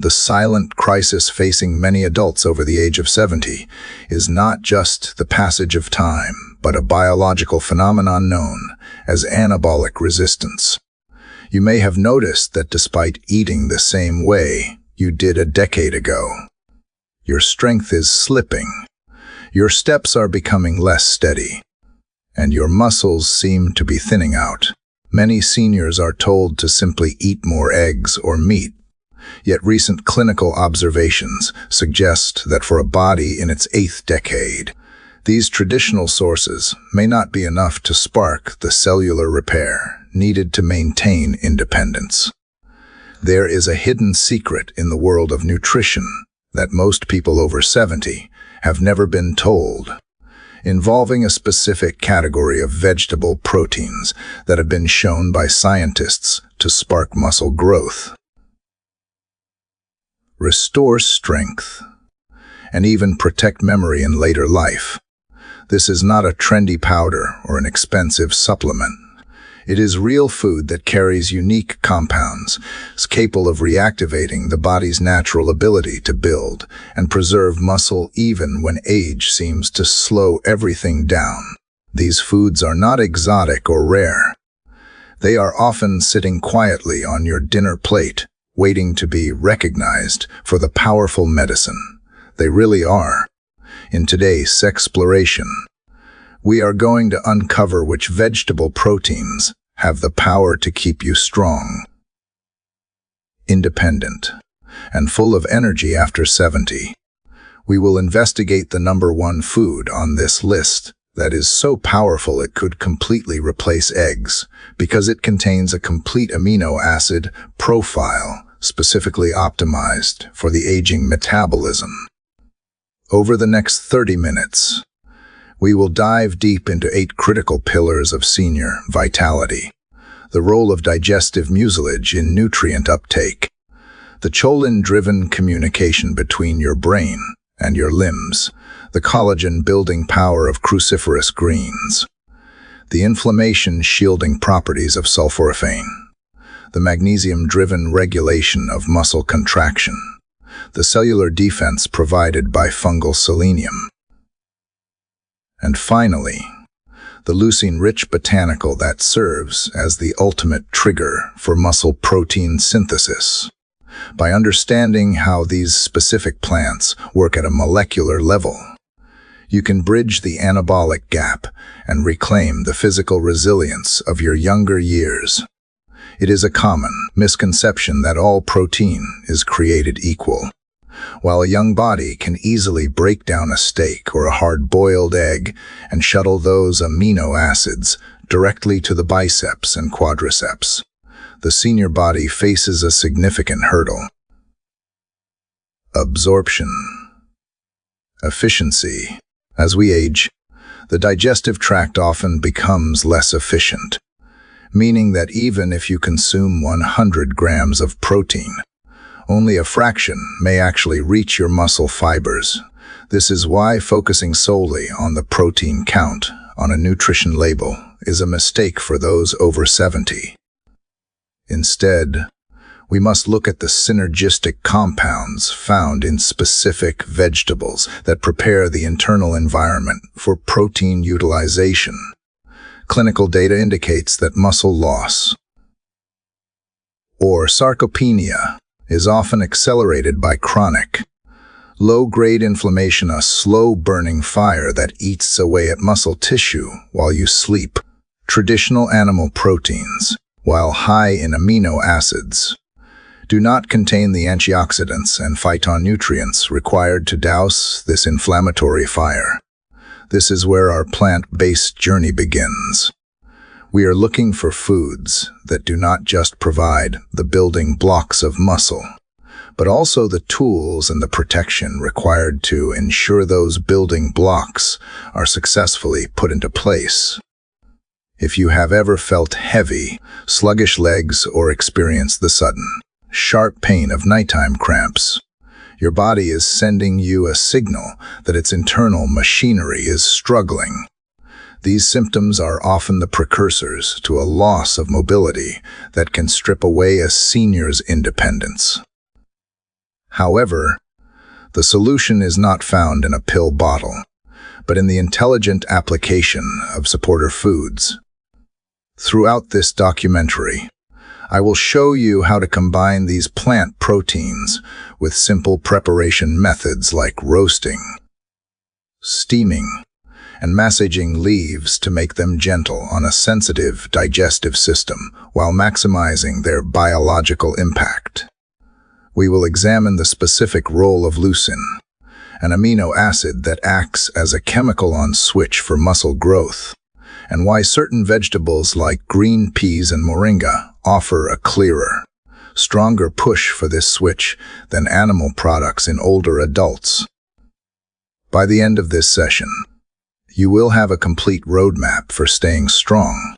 The silent crisis facing many adults over the age of 70 is not just the passage of time, but a biological phenomenon known as anabolic resistance. You may have noticed that despite eating the same way you did a decade ago, your strength is slipping, your steps are becoming less steady, and your muscles seem to be thinning out. Many seniors are told to simply eat more eggs or meat. Yet recent clinical observations suggest that for a body in its 8th decade, these traditional sources may not be enough to spark the cellular repair needed to maintain independence. There is a hidden secret in the world of nutrition that most people over 70 have never been told, involving a specific category of vegetable proteins that have been shown by scientists to spark muscle growth, restore strength, and even protect memory in later life. This is not a trendy powder or an expensive supplement. It is real food that carries unique compounds, capable of reactivating the body's natural ability to build and preserve muscle even when age seems to slow everything down. These foods are not exotic or rare. They are often sitting quietly on your dinner plate, waiting to be recognized for the powerful medicine they really are. In today's exploration, we are going to uncover which vegetable proteins have the power to keep you strong, independent, and full of energy after 70. We will investigate the number one food on this list that is so powerful it could completely replace eggs because it contains a complete amino acid profile specifically optimized for the aging metabolism. Over the next 30 minutes, we will dive deep into 8 critical pillars of senior vitality: the role of digestive mucilage in nutrient uptake, the choline-driven communication between your brain and your limbs, the collagen-building power of cruciferous greens, the inflammation-shielding properties of sulforaphane, the magnesium-driven regulation of muscle contraction, the cellular defense provided by fungal selenium, and finally, the leucine-rich botanical that serves as the ultimate trigger for muscle protein synthesis. By understanding how these specific plants work at a molecular level, you can bridge the anabolic gap and reclaim the physical resilience of your younger years. It is a common misconception that all protein is created equal. While a young body can easily break down a steak or a hard-boiled egg and shuttle those amino acids directly to the biceps and quadriceps, the senior body faces a significant hurdle: absorption. Efficiency. As we age, the digestive tract often becomes less efficient, meaning that even if you consume 100 grams of protein, only a fraction may actually reach your muscle fibers. This is why focusing solely on the protein count on a nutrition label is a mistake for those over 70. Instead, we must look at the synergistic compounds found in specific vegetables that prepare the internal environment for protein utilization. Clinical data indicates that muscle loss, or sarcopenia, is often accelerated by chronic, low-grade inflammation, a slow-burning fire that eats away at muscle tissue while you sleep. Traditional animal proteins, while high in amino acids, do not contain the antioxidants and phytonutrients required to douse this inflammatory fire. This is where our plant-based journey begins. We are looking for foods that do not just provide the building blocks of muscle, but also the tools and the protection required to ensure those building blocks are successfully put into place. If you have ever felt heavy, sluggish legs or experienced the sudden, sharp pain of nighttime cramps, your body is sending you a signal that its internal machinery is struggling. These symptoms are often the precursors to a loss of mobility that can strip away a senior's independence. However, the solution is not found in a pill bottle, but in the intelligent application of supporter foods. Throughout this documentary, I will show you how to combine these plant proteins with simple preparation methods like roasting, steaming, and massaging leaves to make them gentle on a sensitive digestive system while maximizing their biological impact. We will examine the specific role of leucine, an amino acid that acts as a chemical on switch for muscle growth, and why certain vegetables like green peas and moringa offer a clearer, stronger push for this switch than animal products in older adults. By the end of this session, you will have a complete roadmap for staying strong,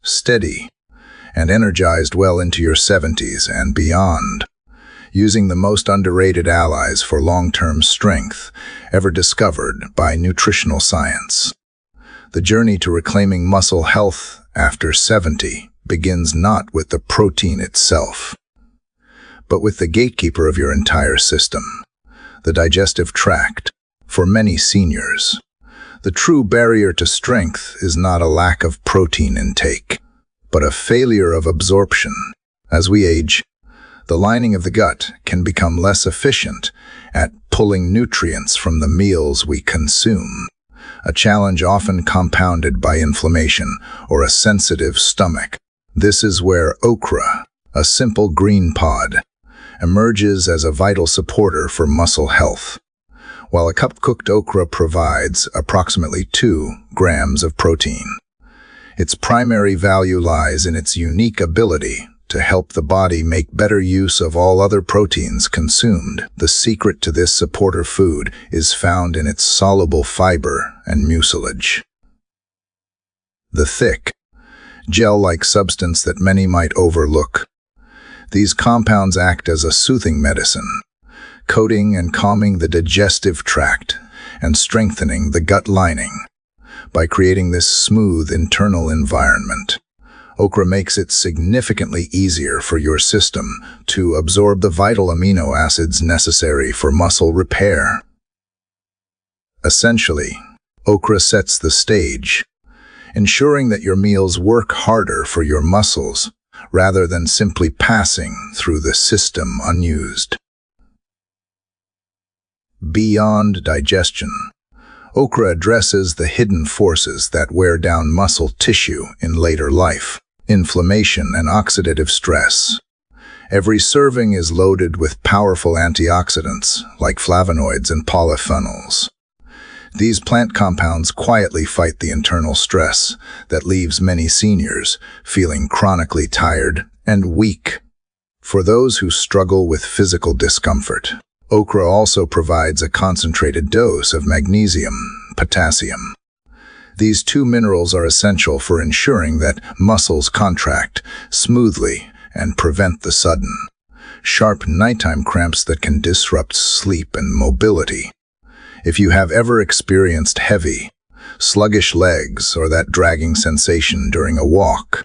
steady, and energized well into your 70s and beyond, using the most underrated allies for long-term strength ever discovered by nutritional science. The journey to reclaiming muscle health after 70 begins not with the protein itself, but with the gatekeeper of your entire system, the digestive tract. For many seniors, the true barrier to strength is not a lack of protein intake, but a failure of absorption. As we age, the lining of the gut can become less efficient at pulling nutrients from the meals we consume, a challenge often compounded by inflammation or a sensitive stomach. This is where okra, a simple green pod, emerges as a vital supporter for muscle health. While a cup cooked okra provides approximately 2 grams of protein, its primary value lies in its unique ability to help the body make better use of all other proteins consumed. The secret to this supporter food is found in its soluble fiber and mucilage. The thick, gel-like substance that many might overlook. These compounds act as a soothing medicine, coating and calming the digestive tract and strengthening the gut lining. By creating this smooth internal environment, okra makes it significantly easier for your system to absorb the vital amino acids necessary for muscle repair. Essentially, okra sets the stage, ensuring that your meals work harder for your muscles rather than simply passing through the system unused. Beyond digestion, okra addresses the hidden forces that wear down muscle tissue in later life: inflammation and oxidative stress. Every serving is loaded with powerful antioxidants like flavonoids and polyphenols. These plant compounds quietly fight the internal stress that leaves many seniors feeling chronically tired and weak. For those who struggle with physical discomfort, okra also provides a concentrated dose of magnesium, potassium. These 2 minerals are essential for ensuring that muscles contract smoothly and prevent the sudden, sharp nighttime cramps that can disrupt sleep and mobility. If you have ever experienced heavy, sluggish legs or that dragging sensation during a walk,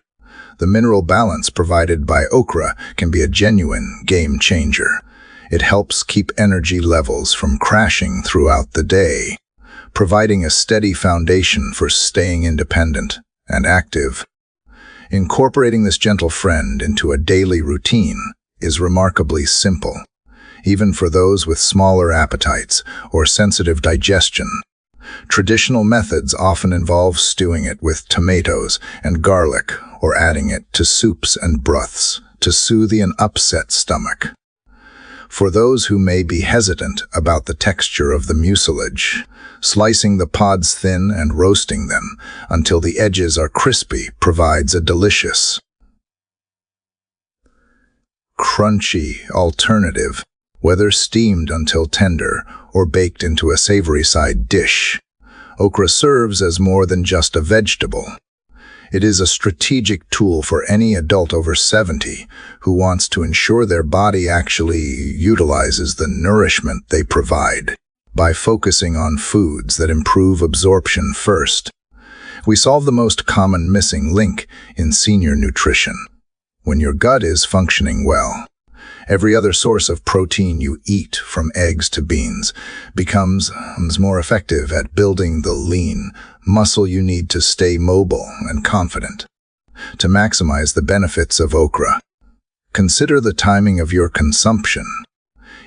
the mineral balance provided by okra can be a genuine game changer. It helps keep energy levels from crashing throughout the day, providing a steady foundation for staying independent and active. Incorporating this gentle friend into a daily routine is remarkably simple, even for those with smaller appetites or sensitive digestion. Traditional methods often involve stewing it with tomatoes and garlic or adding it to soups and broths to soothe an upset stomach. For those who may be hesitant about the texture of the mucilage, slicing the pods thin and roasting them until the edges are crispy provides a delicious, crunchy alternative, whether steamed until tender or baked into a savory side dish. Okra serves as more than just a vegetable. It is a strategic tool for any adult over 70 who wants to ensure their body actually utilizes the nourishment they provide. By focusing on foods that improve absorption first, we solve the most common missing link in senior nutrition. When your gut is functioning well, Every other source of protein you eat, from eggs to beans, becomes more effective at building the lean muscle you need to stay mobile and confident. To maximize the benefits of okra, consider the timing of your consumption.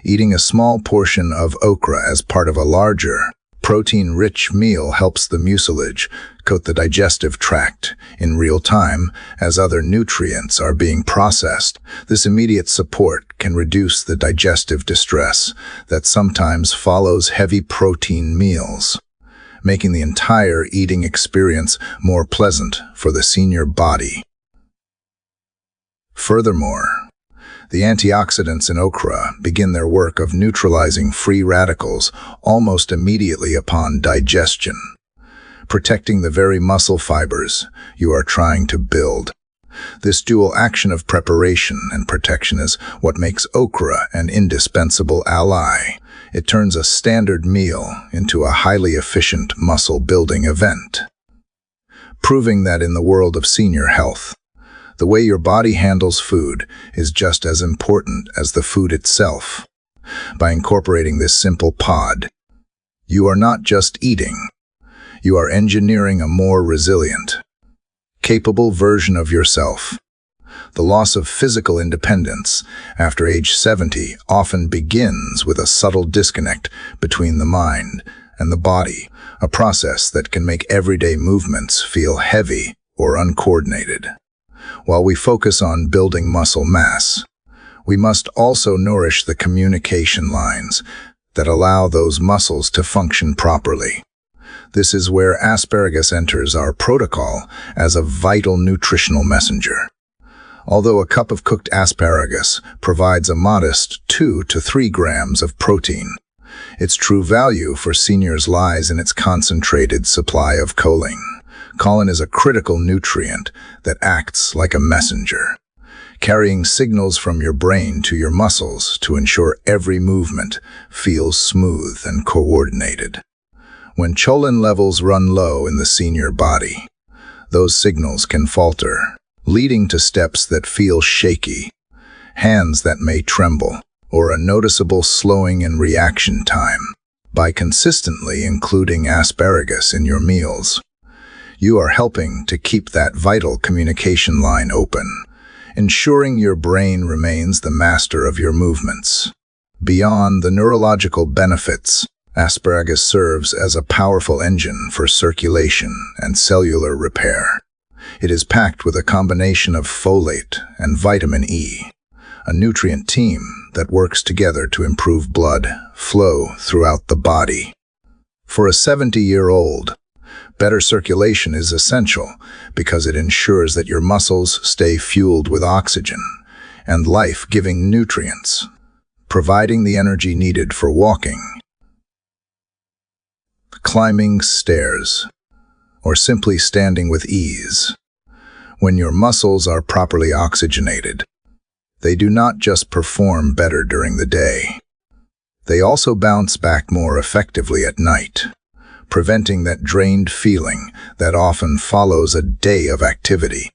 Eating a small portion of okra as part of a larger, protein-rich meal helps the mucilage coat the digestive tract in real time as other nutrients are being processed. This immediate support can reduce the digestive distress that sometimes follows heavy protein meals, making the entire eating experience more pleasant for the senior body. Furthermore, the antioxidants in okra begin their work of neutralizing free radicals almost immediately upon digestion, protecting the very muscle fibers you are trying to build. This dual action of preparation and protection is what makes okra an indispensable ally. It turns a standard meal into a highly efficient muscle-building event, proving that in the world of senior health, the way your body handles food is just as important as the food itself. By incorporating this simple pod, you are not just eating, you are engineering a more resilient, capable version of yourself. The loss of physical independence after age 70 often begins with a subtle disconnect between the mind and the body, a process that can make everyday movements feel heavy or uncoordinated. While we focus on building muscle mass, we must also nourish the communication lines that allow those muscles to function properly. This is where asparagus enters our protocol as a vital nutritional messenger. Although a cup of cooked asparagus provides a modest 2 to 3 grams of protein, its true value for seniors lies in its concentrated supply of choline. Choline is a critical nutrient that acts like a messenger, carrying signals from your brain to your muscles to ensure every movement feels smooth and coordinated. When choline levels run low in the senior body, those signals can falter, leading to steps that feel shaky, hands that may tremble, or a noticeable slowing in reaction time. By consistently including asparagus in your meals, you are helping to keep that vital communication line open, ensuring your brain remains the master of your movements. Beyond the neurological benefits, asparagus serves as a powerful engine for circulation and cellular repair. It is packed with a combination of folate and vitamin E, a nutrient team that works together to improve blood flow throughout the body. For a 70-year-old, better circulation is essential because it ensures that your muscles stay fueled with oxygen and life-giving nutrients, providing the energy needed for walking, climbing stairs, or simply standing with ease. When your muscles are properly oxygenated, they do not just perform better during the day. They also bounce back more effectively at night, preventing that drained feeling that often follows a day of activity.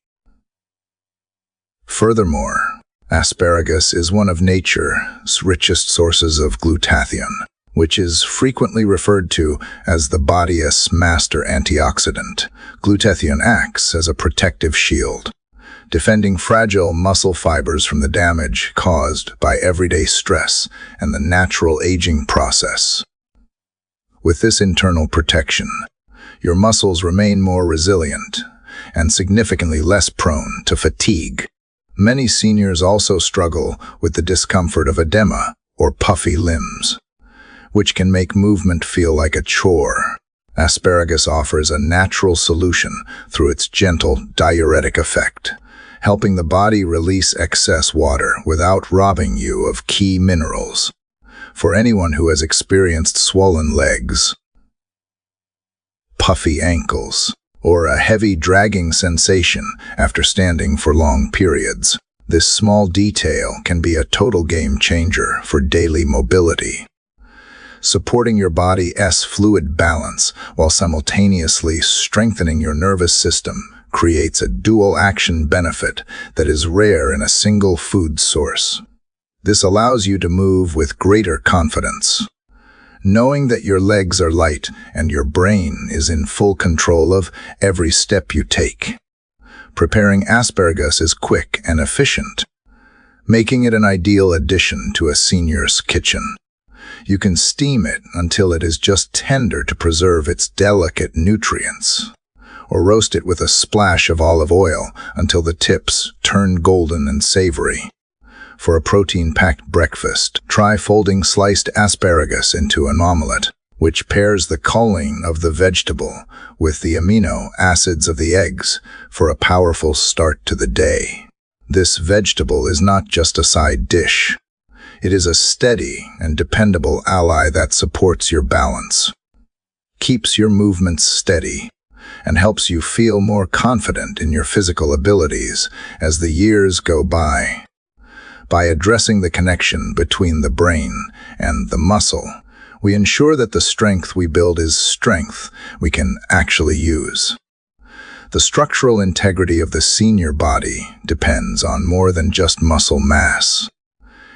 Furthermore, asparagus is one of nature's richest sources of glutathione, which is frequently referred to as the body's master antioxidant. Glutathione acts as a protective shield, defending fragile muscle fibers from the damage caused by everyday stress and the natural aging process. With this internal protection, your muscles remain more resilient and significantly less prone to fatigue. Many seniors also struggle with the discomfort of edema or puffy limbs, which can make movement feel like a chore. Asparagus offers a natural solution through its gentle diuretic effect, helping the body release excess water without robbing you of key minerals. For anyone who has experienced swollen legs, puffy ankles, or a heavy dragging sensation after standing for long periods, this small detail can be a total game changer for daily mobility. Supporting your body's fluid balance while simultaneously strengthening your nervous system creates a dual action benefit that is rare in a single food source. This allows you to move with greater confidence, knowing that your legs are light and your brain is in full control of every step you take. Preparing asparagus is quick and efficient, making it an ideal addition to a senior's kitchen. You can steam it until it is just tender to preserve its delicate nutrients, or roast it with a splash of olive oil until the tips turn golden and savory. For a protein-packed breakfast, try folding sliced asparagus into an omelette, which pairs the choline of the vegetable with the amino acids of the eggs for a powerful start to the day. This vegetable is not just a side dish. It is a steady and dependable ally that supports your balance, keeps your movements steady, and helps you feel more confident in your physical abilities as the years go by. By addressing the connection between the brain and the muscle, we ensure that the strength we build is strength we can actually use. The structural integrity of the senior body depends on more than just muscle mass.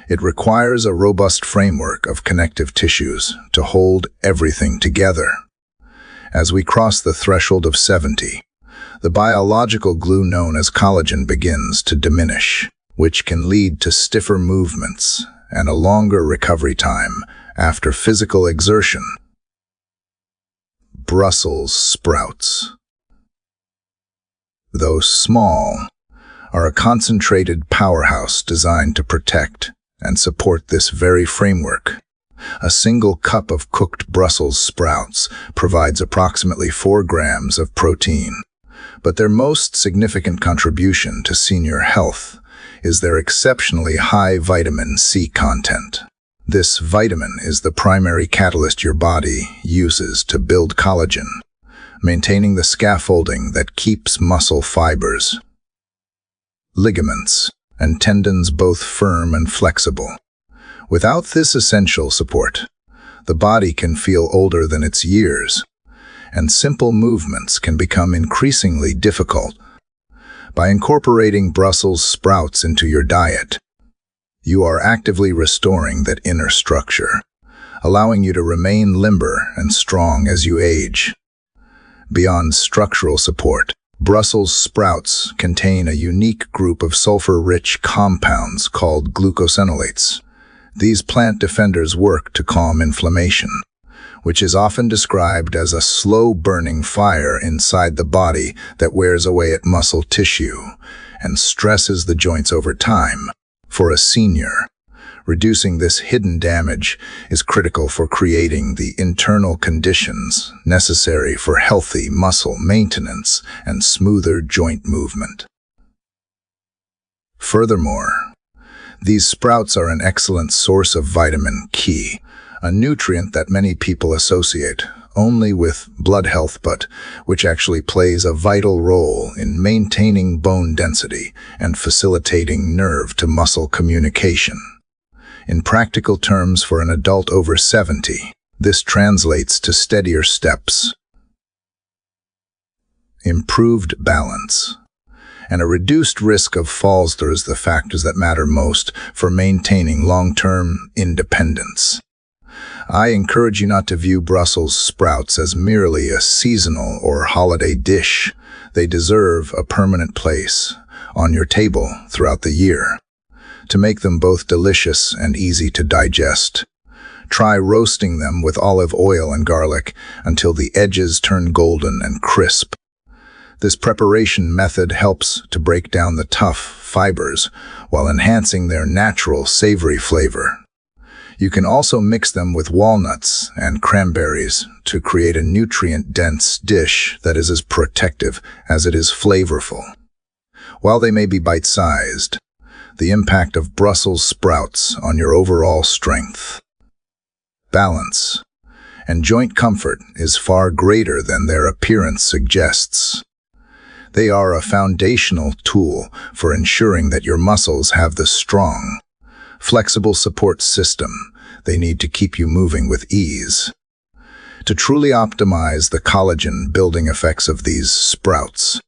It requires a robust framework of connective tissues to hold everything together. As we cross the threshold of 70, the biological glue known as collagen begins to diminish, which can lead to stiffer movements and a longer recovery time after physical exertion. Brussels sprouts, though small, are a concentrated powerhouse designed to protect and support this very framework. A single cup of cooked Brussels sprouts provides approximately 4 grams of protein, but their most significant contribution to senior health is their exceptionally high vitamin C content. This vitamin is the primary catalyst your body uses to build collagen, maintaining the scaffolding that keeps muscle fibers, ligaments, and tendons both firm and flexible. Without this essential support, the body can feel older than its years, and simple movements can become increasingly difficult. By incorporating Brussels sprouts into your diet, you are actively restoring that inner structure, allowing you to remain limber and strong as you age. Beyond structural support, Brussels sprouts contain a unique group of sulfur-rich compounds called glucosinolates. These plant defenders work to calm inflammation, which is often described as a slow-burning fire inside the body that wears away at muscle tissue and stresses the joints over time. For a senior, reducing this hidden damage is critical for creating the internal conditions necessary for healthy muscle maintenance and smoother joint movement. Furthermore, these sprouts are an excellent source of vitamin K, a nutrient that many people associate only with blood health, but which actually plays a vital role in maintaining bone density and facilitating nerve-to-muscle communication. In practical terms, for an adult over 70, this translates to steadier steps, improved balance, and a reduced risk of falls. Those are the factors that matter most for maintaining long-term independence. I encourage you not to view Brussels sprouts as merely a seasonal or holiday dish. They deserve a permanent place on your table throughout the year. To make them both delicious and easy to digest, try roasting them with olive oil and garlic until the edges turn golden and crisp. This preparation method helps to break down the tough fibers while enhancing their natural savory flavor. You can also mix them with walnuts and cranberries to create a nutrient-dense dish that is as protective as it is flavorful. While they may be bite-sized, the impact of Brussels sprouts on your overall strength, balance, and joint comfort is far greater than their appearance suggests. They are a foundational tool for ensuring that your muscles have the strong, flexible support system they need to keep you moving with ease. To truly optimize the collagen-building effects of these sprouts,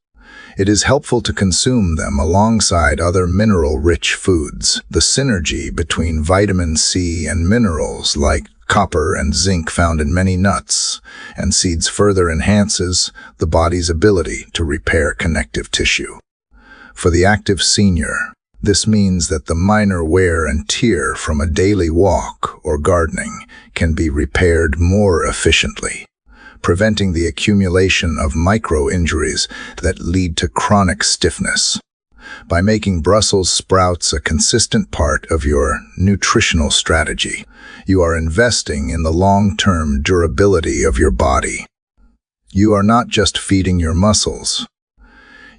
It is helpful to consume them alongside other mineral-rich foods. The synergy between vitamin C and minerals like copper and zinc found in many nuts and seeds further enhances the body's ability to repair connective tissue. For the active senior, this means that the minor wear and tear from a daily walk or gardening can be repaired more efficiently, preventing the accumulation of micro-injuries that lead to chronic stiffness. By making Brussels sprouts a consistent part of your nutritional strategy, you are investing in the long-term durability of your body. You are not just feeding your muscles.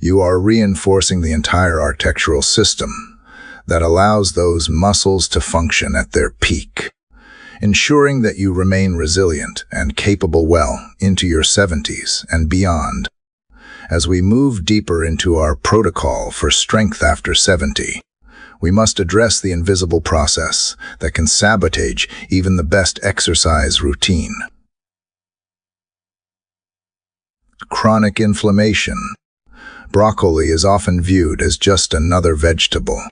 You are reinforcing the entire architectural system that allows those muscles to function at their peak, ensuring that you remain resilient and capable well into your 70s and beyond. As we move deeper into our protocol for strength after 70, we must address the invisible process that can sabotage even the best exercise routine. Chronic inflammation. Broccoli is often viewed as just another vegetable,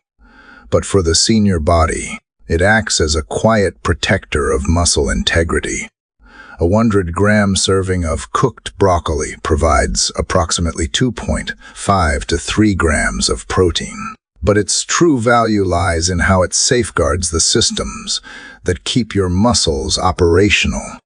but for the senior body, it acts as a quiet protector of muscle integrity. A 100-gram serving of cooked broccoli provides approximately 2.5 to 3 grams of protein. But its true value lies in how it safeguards the systems that keep your muscles operational.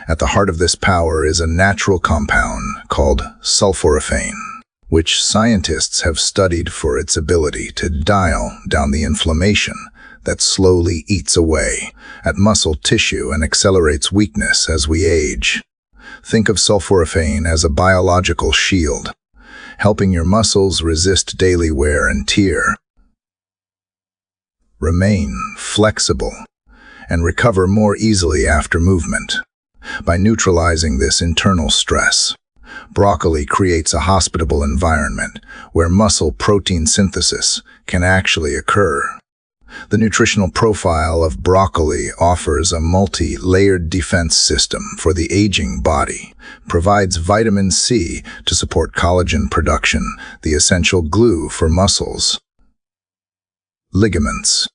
At the heart of this power is a natural compound called sulforaphane, which scientists have studied for its ability to dial down the inflammation that slowly eats away at muscle tissue and accelerates weakness as we age. Think of sulforaphane as a biological shield, helping your muscles resist daily wear and tear, remain flexible, and recover more easily after movement. By neutralizing this internal stress, broccoli creates a hospitable environment where muscle protein synthesis can actually occur. The nutritional profile of broccoli offers a multi-layered defense system for the aging body, provides vitamin C to support collagen production, the essential glue for muscles, ligaments,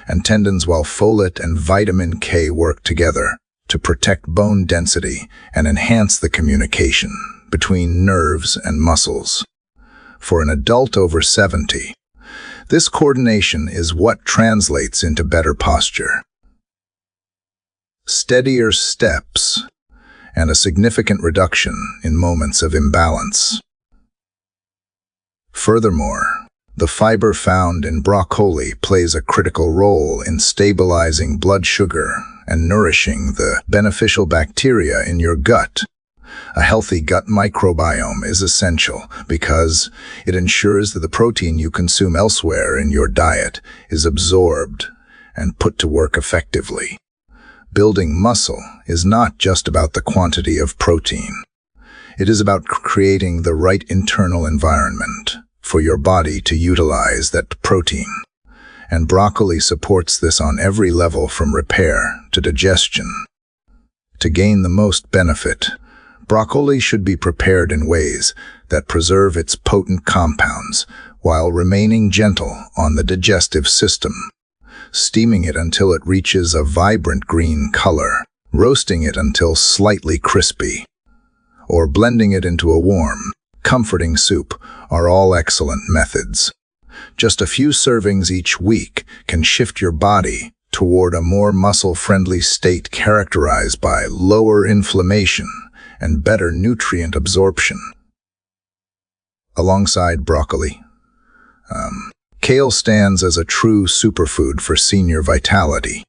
and tendons, while folate and vitamin K work together to protect bone density and enhance the communication between nerves and muscles. For an adult over 70, this coordination is what translates into better posture, steadier steps, and a significant reduction in moments of imbalance. Furthermore, the fiber found in broccoli plays a critical role in stabilizing blood sugar and nourishing the beneficial bacteria in your gut. A healthy gut microbiome is essential because it ensures that the protein you consume elsewhere in your diet is absorbed and put to work effectively. Building muscle is not just about the quantity of protein. It is about creating the right internal environment for your body to utilize that protein. And broccoli supports this on every level, from repair to digestion. To gain the most benefit, broccoli should be prepared in ways that preserve its potent compounds while remaining gentle on the digestive system. Steaming it until it reaches a vibrant green color, roasting it until slightly crispy, or blending it into a warm, comforting soup are all excellent methods. Just a few servings each week can shift your body toward a more muscle-friendly state characterized by lower inflammation and better nutrient absorption. Alongside broccoli, kale stands as a true superfood for senior vitality,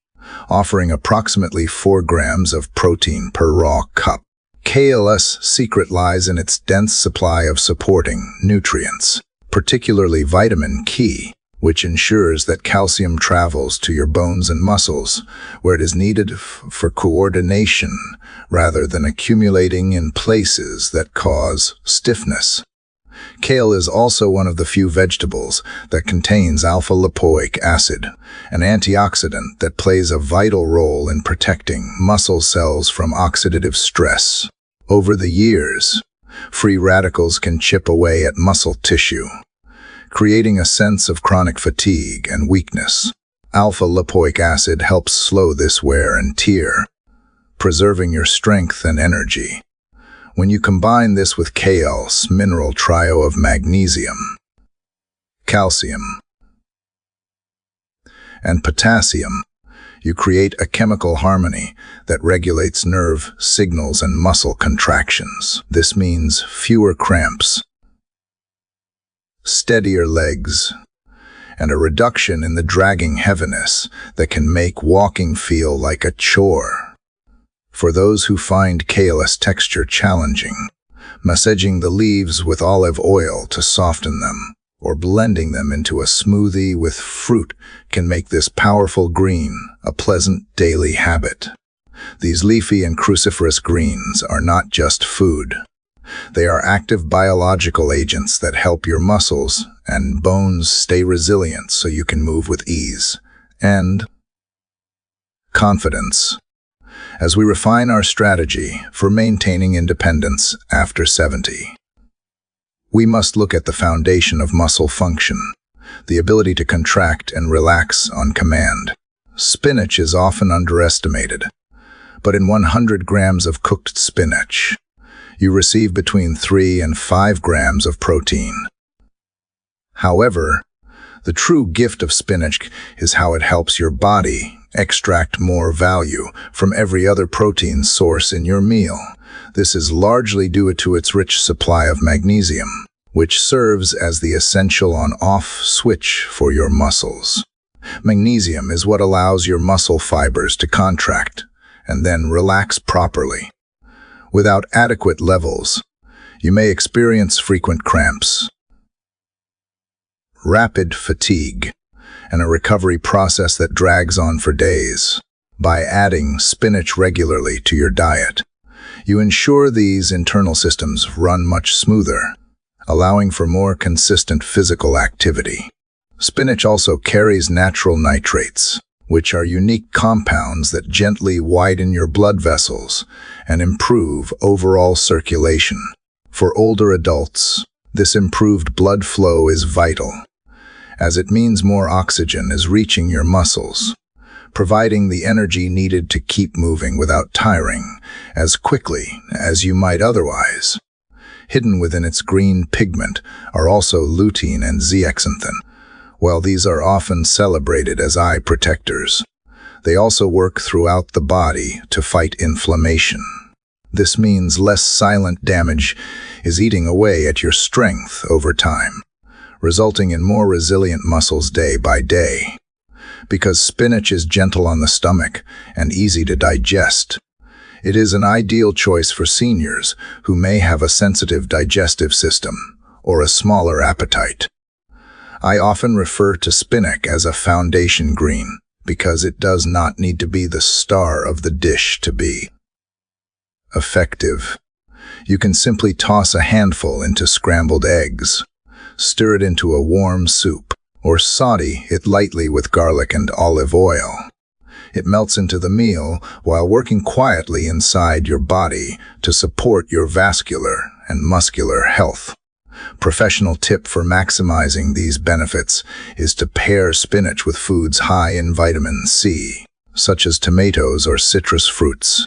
offering approximately 4 grams of protein per raw cup. Kale's secret lies in its dense supply of supporting nutrients, particularly vitamin K, which ensures that calcium travels to your bones and muscles, where it is needed for coordination rather than accumulating in places that cause stiffness. Kale is also one of the few vegetables that contains alpha-lipoic acid, an antioxidant that plays a vital role in protecting muscle cells from oxidative stress. Over the years, Free radicals can chip away at muscle tissue, creating a sense of chronic fatigue and weakness. Alpha-lipoic acid helps slow this wear and tear, preserving your strength and energy. When you combine this with K's mineral trio of magnesium, calcium, and potassium, you create a chemical harmony that regulates nerve signals and muscle contractions. This means fewer cramps, steadier legs, and a reduction in the dragging heaviness that can make walking feel like a chore. For those who find K's texture challenging, massaging the leaves with olive oil to soften them, or blending them into a smoothie with fruit can make this powerful green a pleasant daily habit. These leafy and cruciferous greens are not just food. They are active biological agents that help your muscles and bones stay resilient so you can move with ease and confidence. As we refine our strategy for maintaining independence after 70, we must look at the foundation of muscle function, the ability to contract and relax on command. Spinach is often underestimated, but in 100 grams of cooked spinach, you receive between 3 and 5 grams of protein. However, the true gift of spinach is how it helps your body extract more value from every other protein source in your meal. This is largely due to its rich supply of magnesium, which serves as the essential on-off switch for your muscles. Magnesium is what allows your muscle fibers to contract and then relax properly. Without adequate levels, you may experience frequent cramps, rapid fatigue, and a recovery process that drags on for days. By adding spinach regularly to your diet, you ensure these internal systems run much smoother, allowing for more consistent physical activity. Spinach also carries natural nitrates, which are unique compounds that gently widen your blood vessels and improve overall circulation. For older adults, this improved blood flow is vital, as it means more oxygen is reaching your muscles, providing the energy needed to keep moving without tiring as quickly as you might otherwise. Hidden within its green pigment are also lutein and zeaxanthin. While these are often celebrated as eye protectors, they also work throughout the body to fight inflammation. This means less silent damage is eating away at your strength over time, resulting in more resilient muscles day by day. Because spinach is gentle on the stomach and easy to digest, it is an ideal choice for seniors who may have a sensitive digestive system or a smaller appetite. I often refer to spinach as a foundation green because it does not need to be the star of the dish to be effective. You can simply toss a handful into scrambled eggs, stir it into a warm soup, or saute it lightly with garlic and olive oil. It melts into the meal while working quietly inside your body to support your vascular and muscular health. Professional tip for maximizing these benefits is to pair spinach with foods high in vitamin C, such as tomatoes or citrus fruits.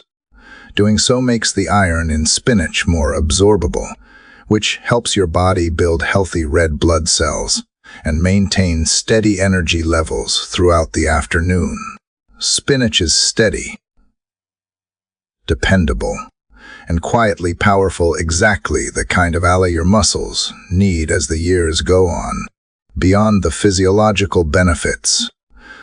Doing so makes the iron in spinach more absorbable, which helps your body build healthy red blood cells and maintain steady energy levels throughout the afternoon. Spinach is steady, dependable, and quietly powerful, exactly the kind of ally your muscles need as the years go on. Beyond the physiological benefits,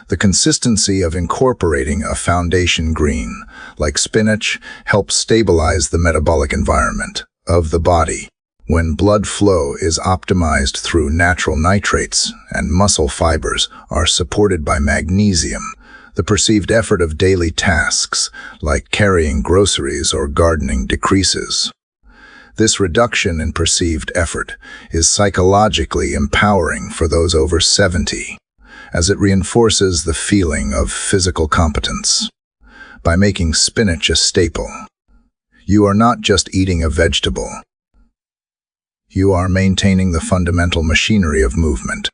the consistency of incorporating a foundation green, like spinach, helps stabilize the metabolic environment of the body. When blood flow is optimized through natural nitrates and muscle fibers are supported by magnesium, the perceived effort of daily tasks, like carrying groceries or gardening, decreases. This reduction in perceived effort is psychologically empowering for those over 70, as it reinforces the feeling of physical competence. By making spinach a staple, you are not just eating a vegetable, you are maintaining the fundamental machinery of movement.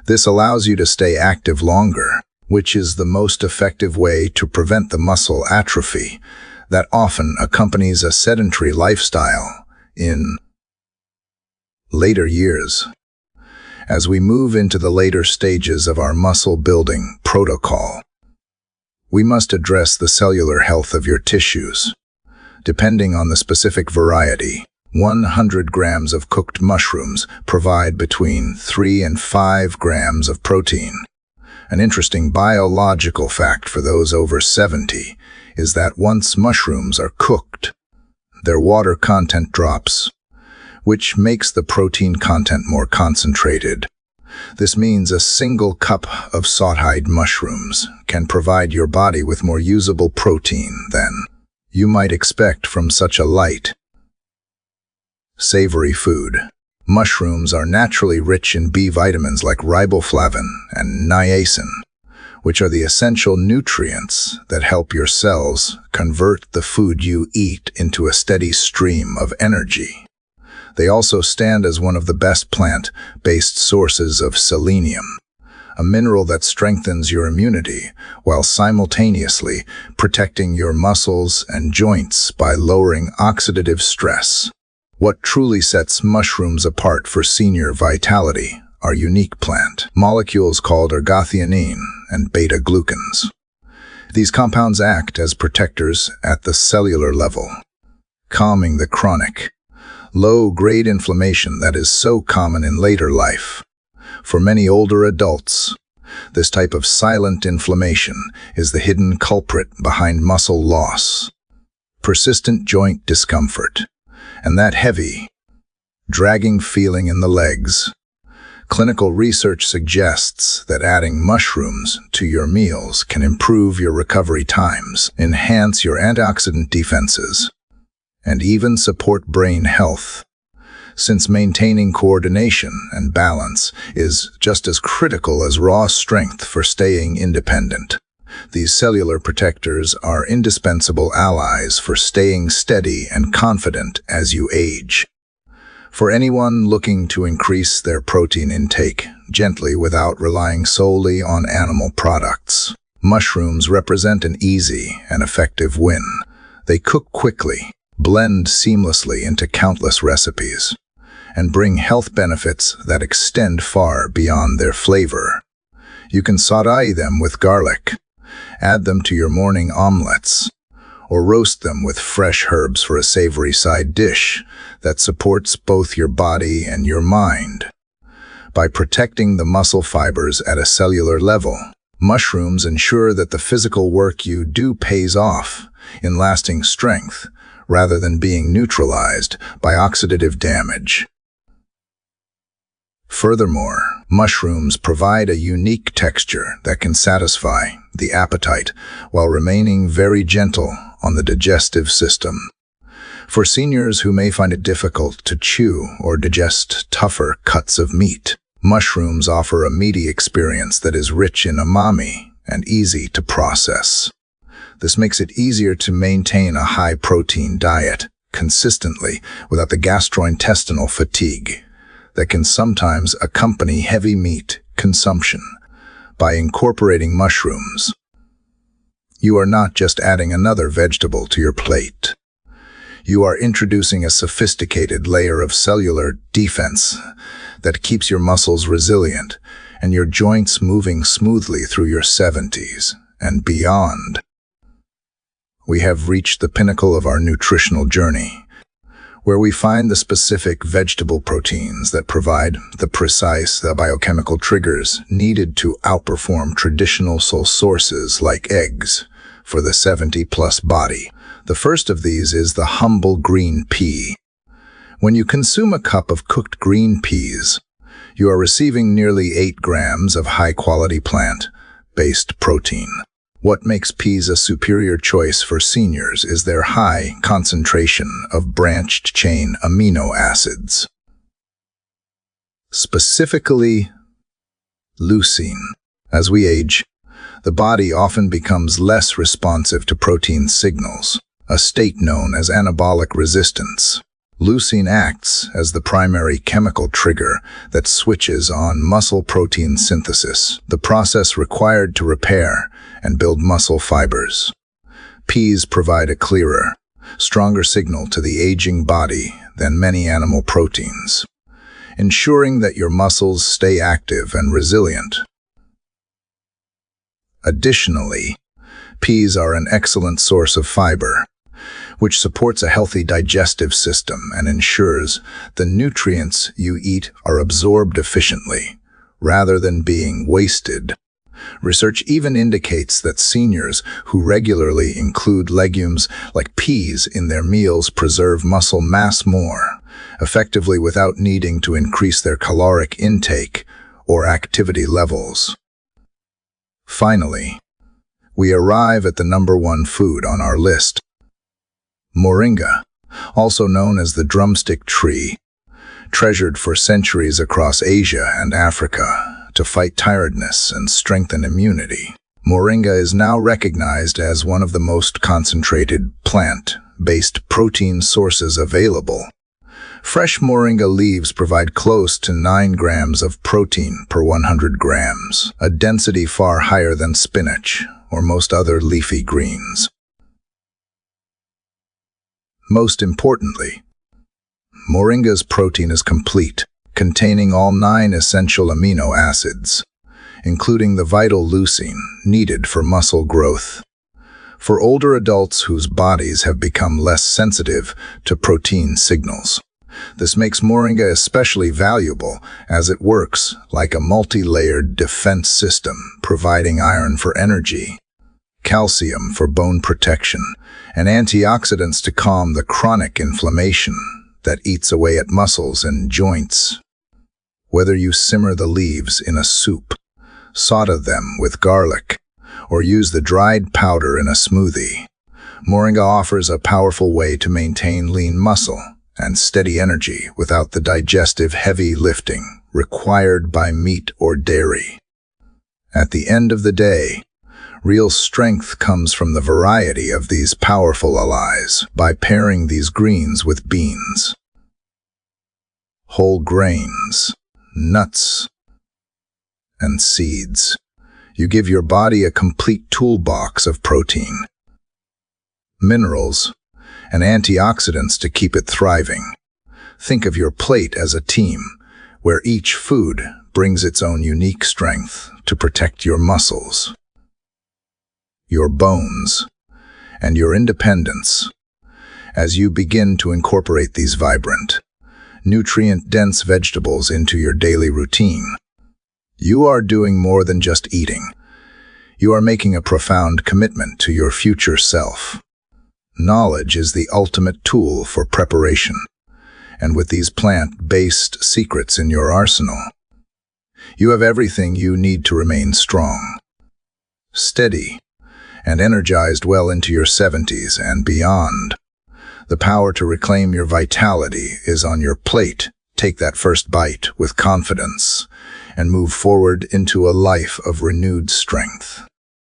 This allows you to stay active longer, which is the most effective way to prevent the muscle atrophy that often accompanies a sedentary lifestyle in later years. As we move into the later stages of our muscle-building protocol, we must address the cellular health of your tissues. Depending on the specific variety, 100 grams of cooked mushrooms provide between 3 and 5 grams of protein. An interesting biological fact for those over 70 is that once mushrooms are cooked, their water content drops, which makes the protein content more concentrated. This means a single cup of sought-hide mushrooms can provide your body with more usable protein than you might expect from such a light, savory food. Mushrooms are naturally rich in B vitamins like riboflavin and niacin, which are the essential nutrients that help your cells convert the food you eat into a steady stream of energy. They also stand as one of the best plant-based sources of selenium, a mineral that strengthens your immunity while simultaneously protecting your muscles and joints by lowering oxidative stress. What truly sets mushrooms apart for senior vitality are unique plant molecules called ergothioneine and beta-glucans. These compounds act as protectors at the cellular level, calming the chronic, low-grade inflammation that is so common in later life. For many older adults, this type of silent inflammation is the hidden culprit behind muscle loss, persistent joint discomfort, and that heavy, dragging feeling in the legs. Clinical research suggests that adding mushrooms to your meals can improve your recovery times, enhance your antioxidant defenses, and even support brain health, since maintaining coordination and balance is just as critical as raw strength for staying independent. These cellular protectors are indispensable allies for staying steady and confident as you age. For anyone looking to increase their protein intake gently without relying solely on animal products, mushrooms represent an easy and effective win. They cook quickly, blend seamlessly into countless recipes, and bring health benefits that extend far beyond their flavor. You can saute them with garlic, add them to your morning omelets, or roast them with fresh herbs for a savory side dish that supports both your body and your mind. By protecting the muscle fibers at a cellular level, mushrooms ensure that the physical work you do pays off in lasting strength, rather than being neutralized by oxidative damage. Furthermore, mushrooms provide a unique texture that can satisfy the appetite while remaining very gentle on the digestive system. For seniors who may find it difficult to chew or digest tougher cuts of meat, mushrooms offer a meaty experience that is rich in umami and easy to process. This makes it easier to maintain a high-protein diet consistently without the gastrointestinal fatigue that can sometimes accompany heavy meat consumption. By incorporating mushrooms, you are not just adding another vegetable to your plate. You are introducing a sophisticated layer of cellular defense that keeps your muscles resilient and your joints moving smoothly through your 70s and beyond. We have reached the pinnacle of our nutritional journey, where we find the specific vegetable proteins that provide the precise biochemical triggers needed to outperform traditional sources like eggs for the 70-plus body. The first of these is the humble green pea. When you consume a cup of cooked green peas, you are receiving nearly 8 grams of high-quality plant-based protein. What makes peas a superior choice for seniors is their high concentration of branched-chain amino acids, specifically leucine. As we age, the body often becomes less responsive to protein signals, a state known as anabolic resistance. Leucine acts as the primary chemical trigger that switches on muscle protein synthesis, the process required to repair and build muscle fibers. Peas provide a clearer, stronger signal to the aging body than many animal proteins, ensuring that your muscles stay active and resilient. Additionally, peas are an excellent source of fiber, which supports a healthy digestive system and ensures the nutrients you eat are absorbed efficiently, rather than being wasted. Research even indicates that seniors who regularly include legumes like peas in their meals preserve muscle mass more effectively without needing to increase their caloric intake or activity levels. Finally, we arrive at the number one food on our list: moringa, also known as the drumstick tree, treasured for centuries across Asia and Africa to fight tiredness and strengthen immunity. Moringa is now recognized as one of the most concentrated plant-based protein sources available. Fresh moringa leaves provide close to 9 grams of protein per 100 grams, a density far higher than spinach or most other leafy greens. Most importantly, moringa's protein is complete, containing all 9 essential amino acids, including the vital leucine needed for muscle growth. For older adults whose bodies have become less sensitive to protein signals, this makes moringa especially valuable as it works like a multi-layered defense system, providing iron for energy, calcium for bone protection, and antioxidants to calm the chronic inflammation that eats away at muscles and joints. Whether you simmer the leaves in a soup, saute them with garlic, or use the dried powder in a smoothie, moringa offers a powerful way to maintain lean muscle and steady energy without the digestive heavy lifting required by meat or dairy. At the end of the day, real strength comes from the variety of these powerful allies by pairing these greens with beans, whole grains, nuts, and seeds. You give your body a complete toolbox of protein, minerals, and antioxidants to keep it thriving. Think of your plate as a team, where each food brings its own unique strength to protect your muscles, your bones, and your independence. As you begin to incorporate these vibrant, nutrient-dense vegetables into your daily routine, you are doing more than just eating. You are making a profound commitment to your future self. Knowledge is the ultimate tool for preparation, and with these plant-based secrets in your arsenal, you have everything you need to remain strong, steady, and energized well into your 70s and beyond. The power to reclaim your vitality is on your plate. Take that first bite with confidence and move forward into a life of renewed strength.